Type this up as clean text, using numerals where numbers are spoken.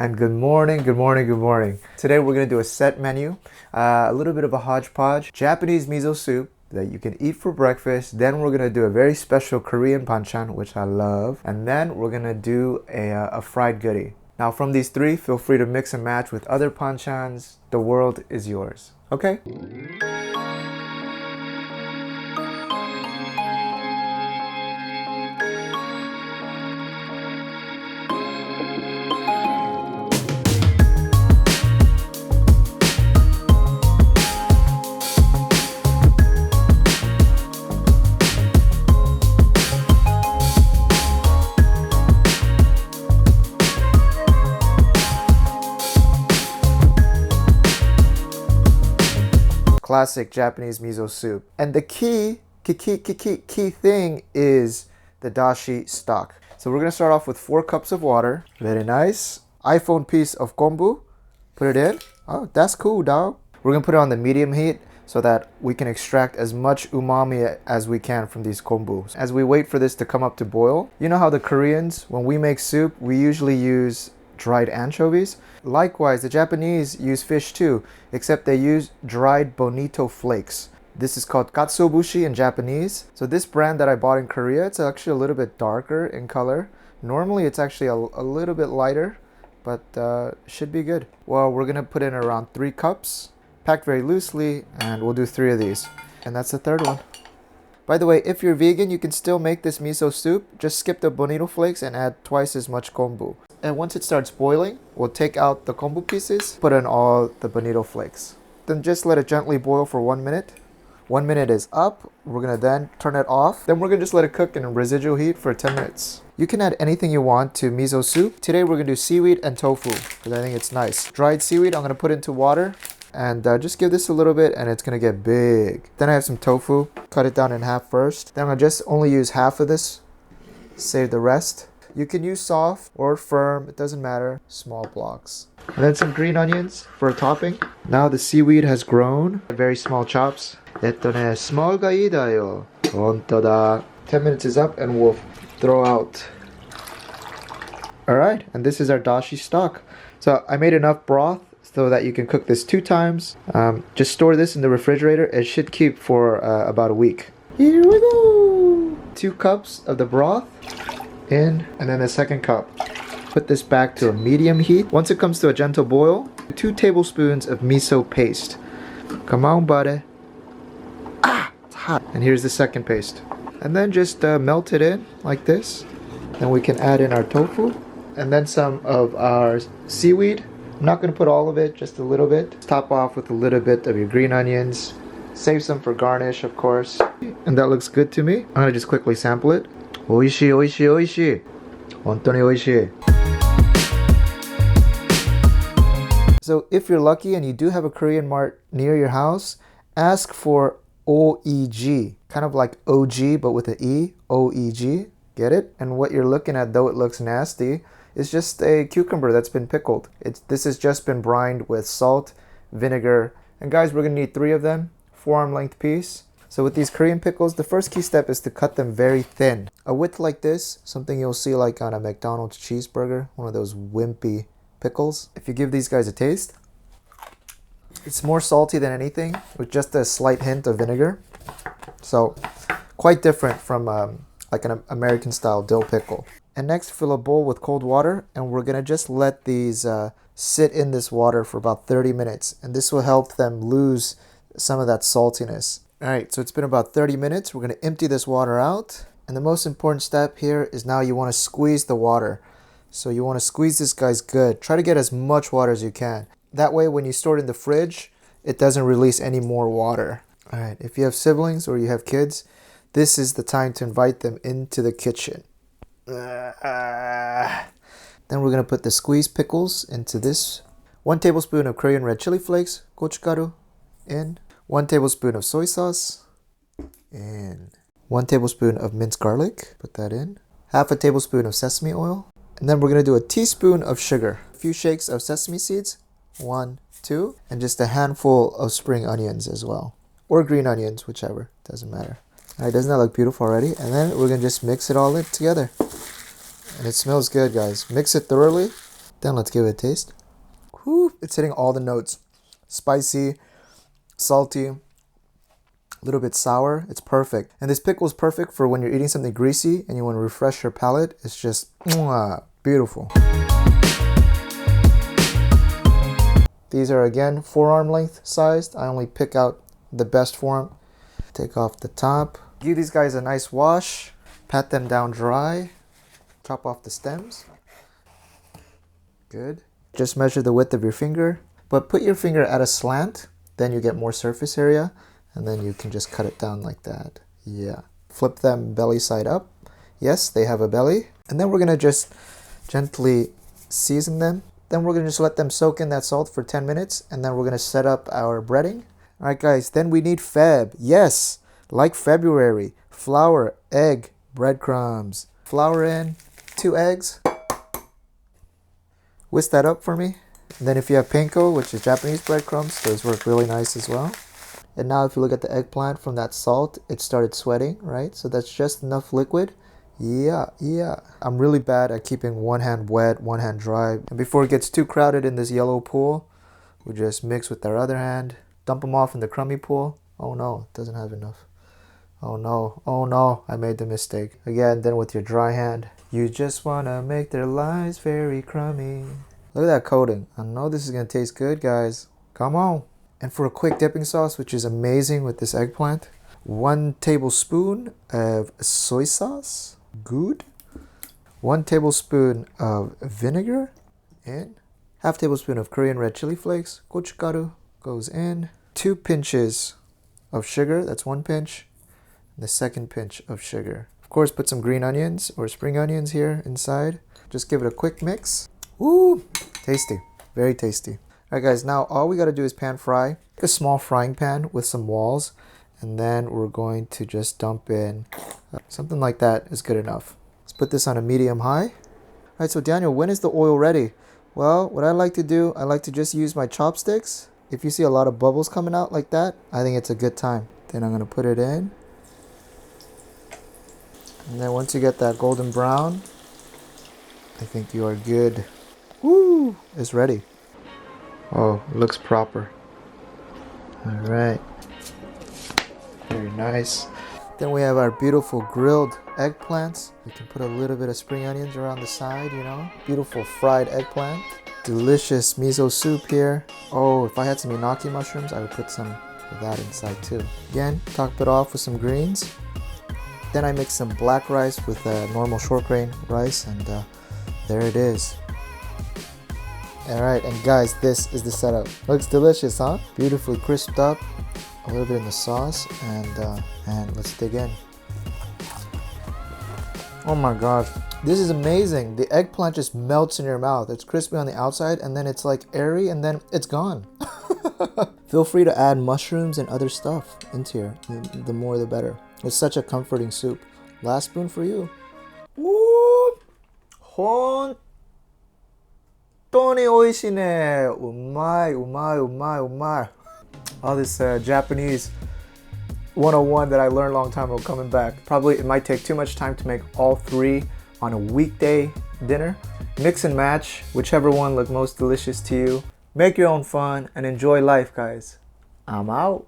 And good morning, good morning, good morning. Today we're gonna do a set menu, a little bit of a hodgepodge, Japanese miso soup that you can eat for breakfast. Then we're gonna do a very special Korean banchan, which I love. And then we're gonna do a fried goodie. Now from these three, feel free to mix and match with other banchans. The world is yours, okay? Classic Japanese miso soup. And the key thing is the dashi stock. So we're gonna start off with 4 cups of water. Very nice. iPhone piece of kombu. Put it in. Oh, that's cool, dog. We're gonna put it on the medium heat so that we can extract as much umami as we can from these kombu. As we wait for this to come up to boil, you know how the Koreans, when we make soup, we usually use dried anchovies. Likewise, the Japanese use fish too, except they use dried bonito flakes. This is called Katsuobushi in Japanese. So this brand that I bought in Korea, it's actually a little bit darker in color. Normally it's actually a little bit lighter, but should be good. Well, we're gonna put in around 3 cups, packed very loosely, and we'll do 3 of these. And that's the third one. By the way, if you're vegan, you can still make this miso soup. Just skip the bonito flakes and add twice as much kombu. And once it starts boiling, we'll take out the kombu pieces, put in all the bonito flakes. Then just let it gently boil for 1 minute. 1 minute is up. We're gonna then turn it off. Then we're gonna just let it cook in residual heat for 10 minutes. You can add anything you want to miso soup. Today we're gonna do seaweed and tofu because I think it's nice. Dried seaweed, I'm gonna put into water and just give this a little bit and it's gonna get big. Then I have some tofu, cut it down in half first. Then I'm gonna just only use half of this, save the rest. You can use soft or firm, it doesn't matter, small blocks. And then some green onions for a topping. Now the seaweed has grown, very small chops. small ga ii da yo. Hontoda. 10 minutes is up and we'll throw out. Alright, and this is our dashi stock. So I made enough broth so that you can cook this 2 times. Just store this in the refrigerator. It should keep for about a week. Here we go! 2 cups of the broth in, and then a second cup. Put this back to a medium heat. Once it comes to a gentle boil, 2 tablespoons of miso paste. Come on, buddy. Ah, it's hot. And here's the second paste. And then just melt it in like this. Then we can add in our tofu and then some of our seaweed. I'm not going to put all of it, just a little bit. Top off with a little bit of your green onions. Save some for garnish, of course. And that looks good to me. I'm going to just quickly sample it. Oishi, oishi, oishi. Hontoni oishi. So if you're lucky and you do have a Korean mart near your house, ask for Oiji. Kind of like OG but with an E. Oiji. Get it? And what you're looking at, though it looks nasty, is just a cucumber that's been pickled. This has just been brined with salt, vinegar, and guys, we're gonna need 3 of them, 4-arm length piece. So with these Korean pickles, the first key step is to cut them very thin. A width like this, something you'll see like on a McDonald's cheeseburger, one of those wimpy pickles. If you give these guys a taste, it's more salty than anything with just a slight hint of vinegar. So quite different from like an American style dill pickle. And next, fill a bowl with cold water, and we're gonna just let these sit in this water for about 30 minutes. And this will help them lose some of that saltiness. All right, so it's been about 30 minutes. We're gonna empty this water out. And the most important step here is now you wanna squeeze the water. So you wanna squeeze this guys good. Try to get as much water as you can. That way, when you store it in the fridge, it doesn't release any more water. All right, if you have siblings or you have kids, this is the time to invite them into the kitchen. Then we're going to put the squeezed pickles into this. 1 tablespoon of Korean red chili flakes, gochugaru, in. 1 tablespoon of soy sauce, in. 1 tablespoon of minced garlic, put that in. Half a tablespoon of sesame oil. And then we're going to do a teaspoon of sugar. A few shakes of sesame seeds, 1, 2. And just a handful of spring onions as well. Or green onions, whichever, doesn't matter. Alright, doesn't that look beautiful already? And then we're going to just mix it all in together. And it smells good, guys. Mix it thoroughly. Then let's give it a taste. Whew, it's hitting all the notes. Spicy, salty, a little bit sour. It's perfect. And this pickle is perfect for when you're eating something greasy and you want to refresh your palate. It's just beautiful. These are again forearm length sized. I only pick out the best for them. Take off the top. Give these guys a nice wash. Pat them down dry. Chop off the stems. Good. Just measure the width of your finger, but put your finger at a slant. Then you get more surface area, and then you can just cut it down like that. Yeah. Flip them belly side up. Yes, they have a belly. And then we're gonna just gently season them. Then we're gonna just let them soak in that salt for 10 minutes, and then we're gonna set up our breading. All right, guys, then we need Feb. Yes, like February. Flour, egg, breadcrumbs. Flour in, 2 eggs. Whisk that up for me. And then if you have panko, which is Japanese breadcrumbs, those work really nice as well. And now if you look at the eggplant from that salt, it started sweating, right? So that's just enough liquid. Yeah. I'm really bad at keeping one hand wet, one hand dry. And before it gets too crowded in this yellow pool, we just mix with our other hand, dump them off in the crummy pool. Oh no, it doesn't have enough. Oh no, I made the mistake. Again, then with your dry hand, you just wanna make their lives very crummy. Look at that coating. I know this is gonna taste good, guys. Come on. And for a quick dipping sauce, which is amazing with this eggplant, 1 tablespoon of soy sauce. Good. 1 tablespoon of vinegar in. Half tablespoon of Korean red chili flakes. Gochugaru goes in. 2 pinches of sugar. That's 1 pinch. And the second pinch of sugar. Of course, put some green onions or spring onions here inside. Just give it a quick mix. Ooh, tasty. Very tasty. All right, guys. Now all we got to do is pan fry. Take a small frying pan with some walls. And then we're going to just dump in something like that is good enough. Let's put this on a medium high. All right, so Daniel, when is the oil ready? Well, what I like to do, I like to just use my chopsticks. If you see a lot of bubbles coming out like that, I think it's a good time. Then I'm gonna put it in. And then once you get that golden brown, I think you are good. Woo, it's ready. Oh, it looks proper. All right. Very nice. Then we have our beautiful grilled eggplants. We can put a little bit of spring onions around the side, you know. Beautiful fried eggplant. Delicious miso soup here. Oh, if I had some inaki mushrooms, I would put some of that inside too. Again, top it off with some greens. Then I mix some black rice with normal short grain rice, and there it is. All right, and guys, this is the setup. Looks delicious, huh? Beautifully crisped up. A little bit in the sauce, and let's dig in. Oh my gosh, this is amazing. The eggplant just melts in your mouth. It's crispy on the outside, and then it's like airy, and then it's gone. Feel free to add mushrooms and other stuff into here. The more the better. It's such a comforting soup. Last spoon for you. Woo! 本当に美味しいね。うまい。All this Japanese 101 that I learned a long time ago coming back. Probably it might take too much time to make all 3 on a weekday dinner. Mix and match, whichever one look most delicious to you. Make your own fun and enjoy life, guys. I'm out.